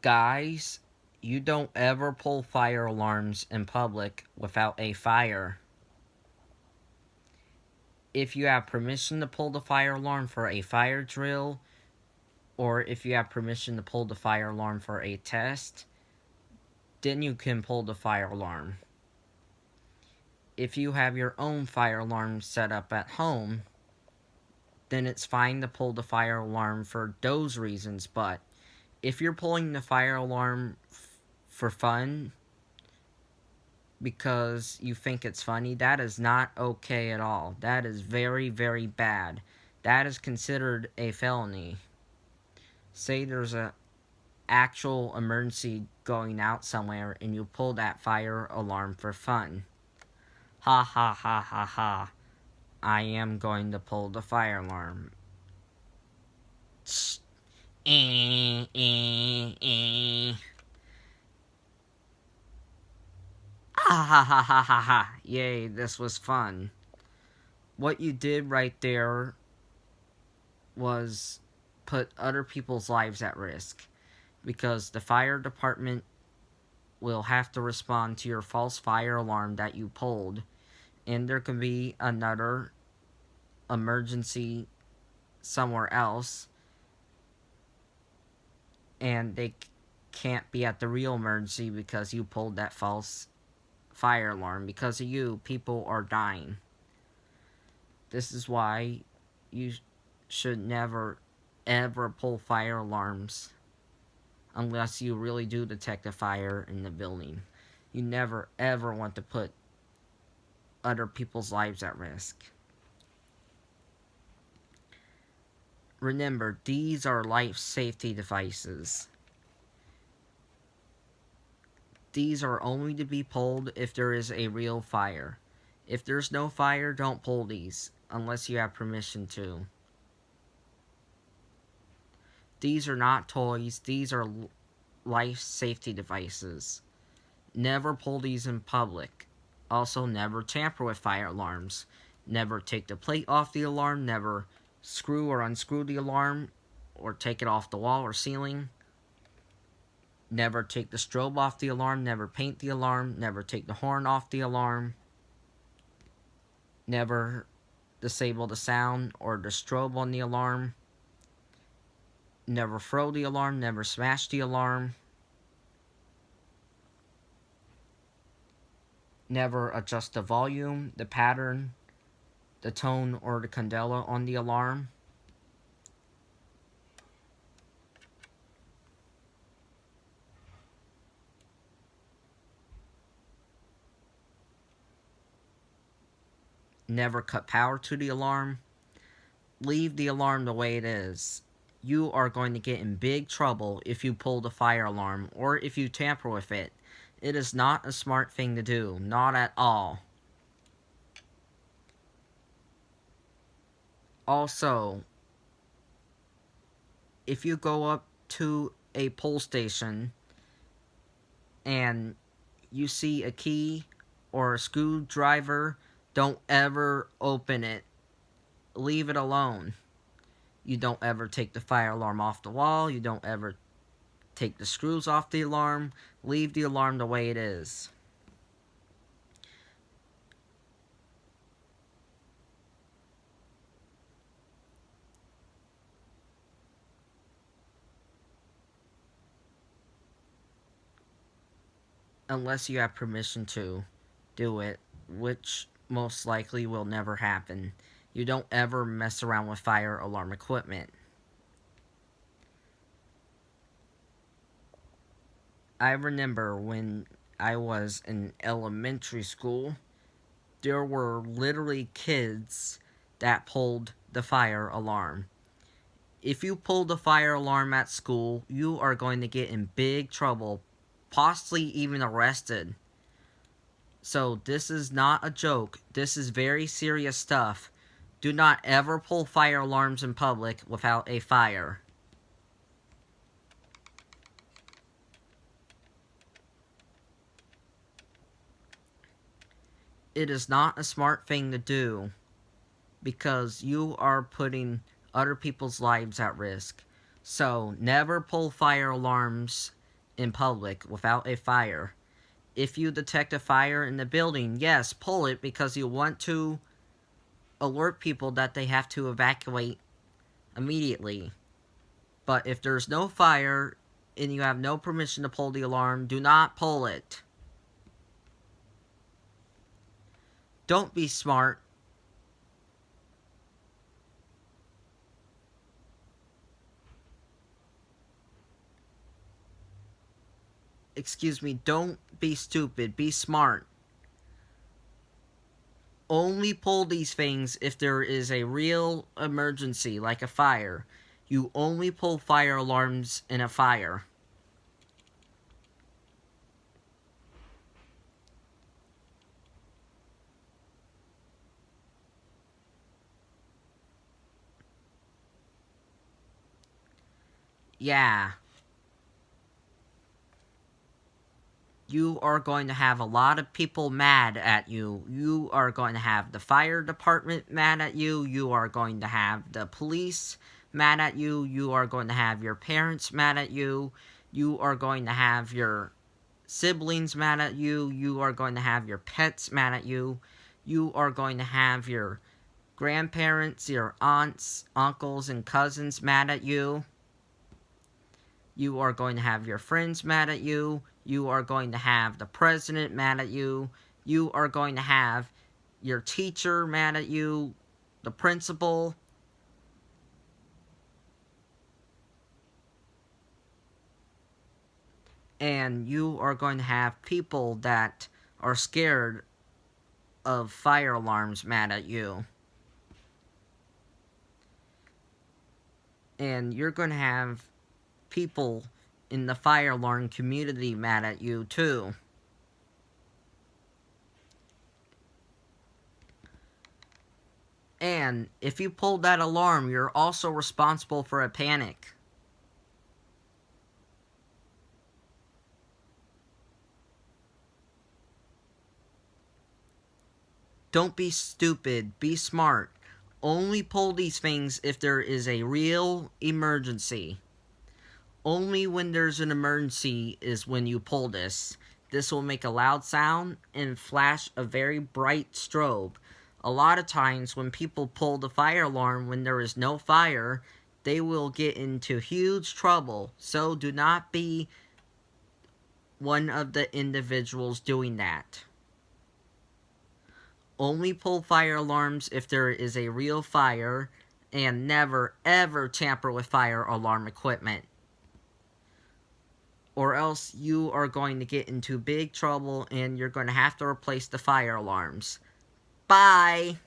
Guys, you don't ever pull fire alarms in public without a fire. If you have permission to pull the fire alarm for a fire drill, or if you have permission to pull the fire alarm for a test, then you can pull the fire alarm. If you have your own fire alarm set up at home, then it's fine to pull the fire alarm for those reasons. But if you're pulling the fire alarm for fun because you think it's funny, that is not okay at all. That is very, very bad. That is considered a felony. Say there's a actual emergency going out somewhere and you pull that fire alarm for fun. Ha ha ha ha ha. I am going to pull the fire alarm. Eh, eh, eh. Ha ha ha ha ha ha. Yay, this was fun. What you did right there was put other people's lives at risk, because the fire department will have to respond to your false fire alarm that you pulled, and there could be another emergency somewhere else, and they can't be at the real emergency because you pulled that false fire alarm. Because of you, people are dying. This is why you should never ever pull fire alarms unless you really do detect a fire in the building. You never ever want to put other people's lives at risk. Remember, these are life safety devices. These are only to be pulled if there is a real fire. If there's no fire, don't pull these unless you have permission to. These are not toys. These are life safety devices. Never pull these in public. Also, never tamper with fire alarms. Never take the plate off the alarm. Never screw or unscrew the alarm or take it off the wall or ceiling. Never take the strobe off the alarm. Never paint the alarm. Never take the horn off the alarm. Never disable the sound or the strobe on the alarm. Never throw the alarm. Never smash the alarm. Never adjust the volume, the pattern, the tone, or the candela on the alarm. Never cut power to the alarm. Leave the alarm the way it is. You are going to get in big trouble if you pull the fire alarm or if you tamper with it. It is not a smart thing to do. Not at all. Also, if you go up to a pull station and you see a key or a screwdriver, don't ever open it. Leave it alone. You don't ever take the fire alarm off the wall. You don't ever take the screws off the alarm. Leave the alarm the way it is. Unless you have permission to do it, which most likely will never happen. You don't ever mess around with fire alarm equipment. I remember when I was in elementary school, there were literally kids that pulled the fire alarm. If you pull the fire alarm at school, you are going to get in big trouble, possibly even arrested. So this is not a joke. This is very serious stuff. Do not ever pull fire alarms in public without a fire. It is not a smart thing to do because you are putting other people's lives at risk. So never pull fire alarms in public without a fire. If you detect a fire in the building, yes, pull it because you want to alert people that they have to evacuate immediately. But if there's no fire and you have no permission to pull the alarm, do not pull it. Don't be smart. Excuse me, don't be stupid. Be smart. Only pull these things if there is a real emergency, like a fire. You only pull fire alarms in a fire. Yeah. You are going to have a lot of people mad at you. You are going to have the fire department mad at you. You are going to have the police mad at you. You are going to have your parents mad at you. You are going to have your siblings mad at you. You are going to have your pets mad at you. You are going to have your grandparents, your aunts, uncles, and cousins mad at you. You are going to have your friends mad at you. You are going to have the president mad at you. You are going to have your teacher mad at you, the principal. And you are going to have people that are scared of fire alarms mad at you. And you're going to have people in the fire alarm community mad at you too. And if you pulled that alarm, you're also responsible for a panic. Don't be stupid, be smart. Only pull these things if there is a real emergency. Only when there's an emergency is when you pull this. This will make a loud sound and flash a very bright strobe. A lot of times when people pull the fire alarm when there is no fire, they will get into huge trouble. So do not be one of the individuals doing that. Only pull fire alarms if there is a real fire, and never ever tamper with fire alarm equipment. Or else you are going to get into big trouble and you're going to have to replace the fire alarms. Bye!